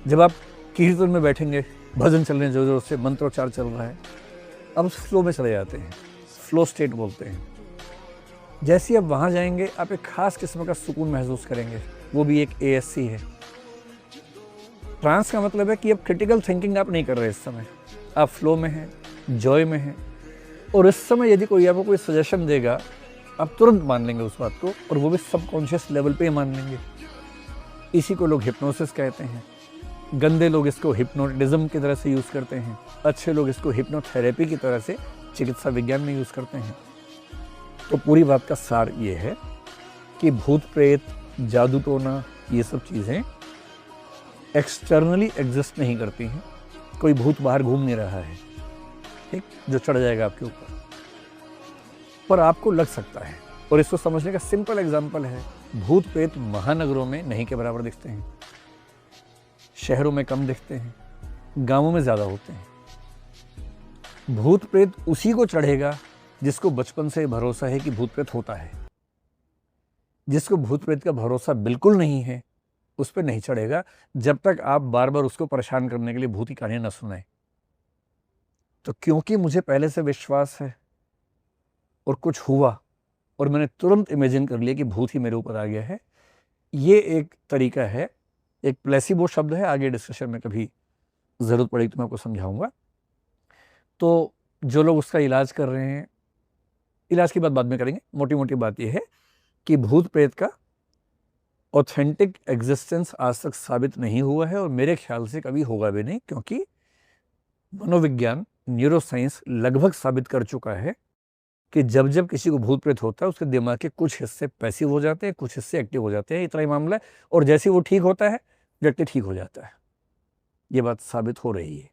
जब आप कीर्तन में बैठेंगे, भजन चल रहे हैं, जोर जोर से मंत्रोच्चार चल रहा है, अब फ्लो में चले जाते हैं, फ्लो स्टेट बोलते हैं। जैसे ही आप वहाँ जाएंगे, आप एक खास किस्म का सुकून महसूस करेंगे, वो भी एक ASC है। ट्रांस का मतलब है कि अब क्रिटिकल थिंकिंग आप नहीं कर रहे इस समय, आप फ्लो में हैं, जॉय में हैं। और इस समय यदि कोई आपको कोई सजेशन देगा, आप तुरंत मान लेंगे उस बात को, और वो भी सबकॉन्शियस लेवल पे ही मान लेंगे। इसी को लोग हिप्नोसिस कहते हैं। गंदे लोग इसको हिप्नोटिज्म की तरह से यूज़ करते हैं, अच्छे लोग इसको हिप्नोथेरेपी की तरह से चिकित्सा विज्ञान में यूज़ करते हैं। तो पूरी बात का सार ये है कि भूत प्रेत, जादू टोना, ये सब चीज़ें एक्सटर्नली एग्जिस्ट नहीं करती हैं। कोई भूत बाहर घूम नहीं रहा है, ठीक, जो चढ़ जाएगा आपके ऊपर, पर आपको लग सकता है। और इसको समझने का सिंपल एग्जाम्पल है, भूत प्रेत महानगरों में नहीं के बराबर दिखते हैं, शहरों में कम दिखते हैं, गांवों में ज़्यादा होते हैं। भूत प्रेत उसी को चढ़ेगा जिसको बचपन से भरोसा है कि भूत प्रेत होता है। जिसको भूत प्रेत का भरोसा बिल्कुल नहीं है, उस पर नहीं चढ़ेगा जब तक आप बार बार उसको परेशान करने के लिए भूत की कहानियां न सुनाएं। तो क्योंकि मुझे पहले से विश्वास है और कुछ हुआ और मैंने तुरंत इमेजिन कर लिया कि भूत ही मेरे ऊपर आ गया है, ये एक तरीका है। एक प्लेसिबो शब्द है, आगे डिस्कशन में कभी ज़रूरत पड़ेगी तो मैं आपको समझाऊंगा। तो जो लोग उसका इलाज कर रहे हैं, इलाज की बात बाद में करेंगे, मोटी मोटी बात यह है कि भूत प्रेत का ऑथेंटिक एग्जिस्टेंस आज तक साबित नहीं हुआ है और मेरे ख्याल से कभी होगा भी नहीं, क्योंकि मनोविज्ञान, न्यूरोसाइंस लगभग साबित कर चुका है कि जब जब किसी को भूत प्रेत होता है, उसके दिमाग के कुछ हिस्से पैसिव हो जाते हैं, कुछ हिस्से एक्टिव हो जाते हैं, इतना ही मामला है। और जैसे वो ठीक होता है, व्यक्ति ठीक हो जाता है। ये बात साबित हो रही है।